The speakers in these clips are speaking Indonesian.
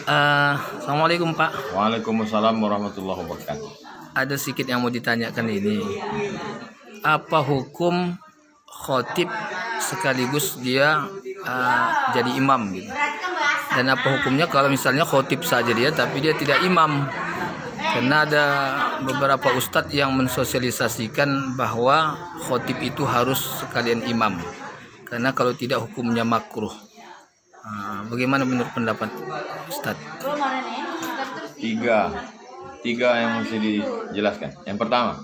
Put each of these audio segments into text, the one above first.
Assalamualaikum Pak. Waalaikumsalam warahmatullahi wabarakatuh. Ada sedikit yang mau ditanyakan ini. Apa hukum khotib sekaligus dia jadi imam gitu? Dan apa hukumnya kalau misalnya khotib saja dia tapi dia tidak imam? Karena ada beberapa ustadz yang mensosialisasikan bahwa khotib itu harus sekalian imam. Karena kalau tidak hukumnya makruh. Bagaimana menurut pendapat Ustadz? Tiga yang mesti dijelaskan. Yang pertama,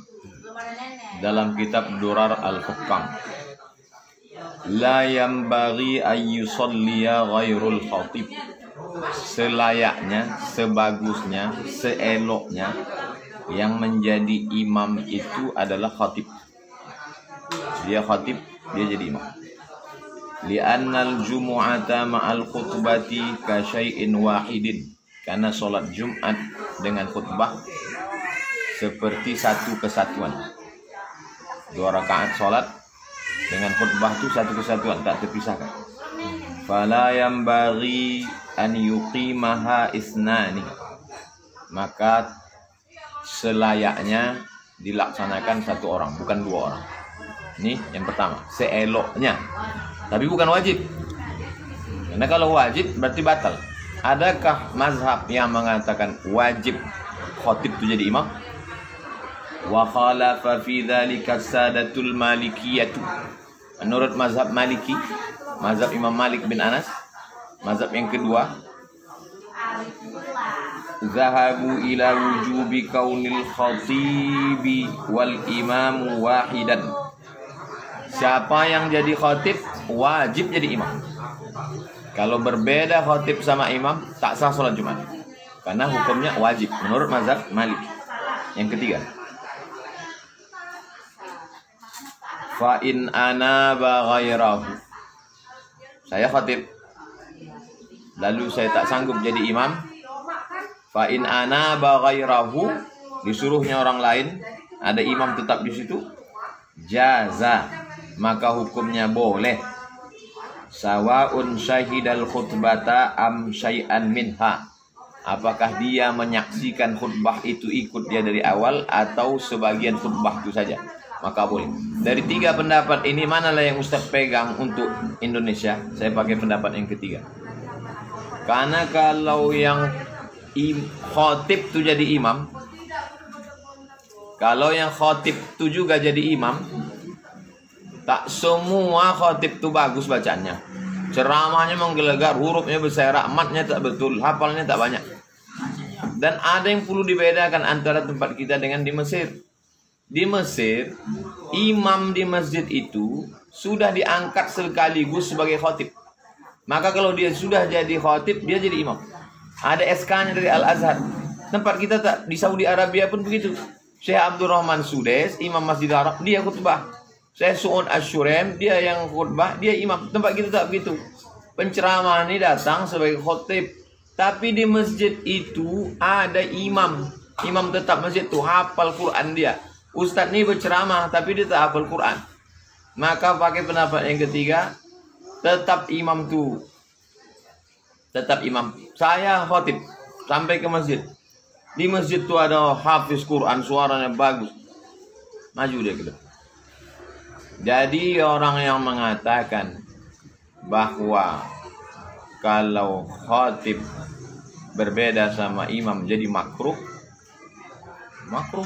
dalam kitab Durar Al-Hukam, la yambaghi ayyusalliya ghairul khatib. Selayaknya, sebagusnya, seeloknya yang menjadi imam itu adalah khatib. Dia khatib, dia jadi imam. Li'annal jumu'ata ma'al khutbati ka syai'in wahidin. Karena sholat Jumat dengan khutbah seperti satu kesatuan. 2 rakaat sholat dengan khutbah itu satu kesatuan, tak terpisahkan. Fala yambaghi an yuqimaha isnani. Maka selayaknya dilaksanakan 1 orang, bukan 2 orang. Ini yang pertama, seeloknya. Tapi bukan wajib. Karena kalau wajib berarti batal. Adakah mazhab yang mengatakan wajib khotib itu jadi imam? Wa khalafa fi dzalika sadatul malikiyatu. Menurut mazhab Maliki, mazhab Imam Malik bin Anas, mazhab yang kedua, zahabu ila wujubi kaunil khatibi wal imamu wahidan. Siapa yang jadi khatib wajib jadi imam. Kalau berbeda khatib sama imam tak sah sholat Jumat. Karena hukumnya wajib menurut mazhab Malik. Yang ketiga, fa in anaba ghairahu. Saya khatib lalu saya tak sanggup jadi imam. Fa in anaba ghairahu, disuruhnya orang lain, ada imam tetap di situ, jaza, maka hukumnya boleh. Sawaun syahidal khutbata am syai'an minha. Apakah dia menyaksikan khutbah itu ikut dia dari awal atau sebagian khutbah itu saja, maka boleh. Dari 3 pendapat ini manalah yang Ustaz pegang untuk Indonesia? Saya pakai pendapat yang ketiga. Karena kalau yang khotib itu jadi imam, kalau yang khotib itu juga jadi imam, tak semua khotib itu bagus bacanya. Ceramahnya menggelegar, hurufnya berserak, matnya tak betul, hafalnya tak banyak. Dan ada yang perlu dibedakan antara tempat kita dengan di Mesir. Di Mesir, imam di masjid itu sudah diangkat sekaligus sebagai khotib. Maka kalau dia sudah jadi khotib, dia jadi imam. Ada SK-nya dari Al-Azhar. Tempat kita tak, di Saudi Arabia pun begitu. Syekh Abdurrahman Sudes, imam Masjid Arab, dia khutbah. Saya Su'ud Asyurem, dia yang khutbah, dia imam. Tempat kita tak begitu. Penceramah ini datang sebagai khotib. Tapi di masjid itu ada imam. Imam tetap masjid itu hafal Quran dia. Ustadz ini berceramah, tapi dia tak hafal Quran. Maka pakai pendapat yang ketiga, tetap imam tu. Tetap imam. Saya khotib sampai ke masjid. Di masjid itu ada hafiz Quran, suaranya bagus. Maju dia gitu. Jadi orang yang mengatakan bahwa kalau khotib berbeda sama imam jadi makruh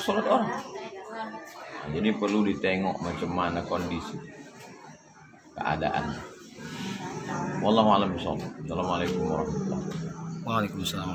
sholat orang. Jadi perlu ditengok macam mana kondisi keadaan. Wallahu a'lam bishawab. Assalamualaikum warahmatullahi wabarakatuh. Waalaikumsalam.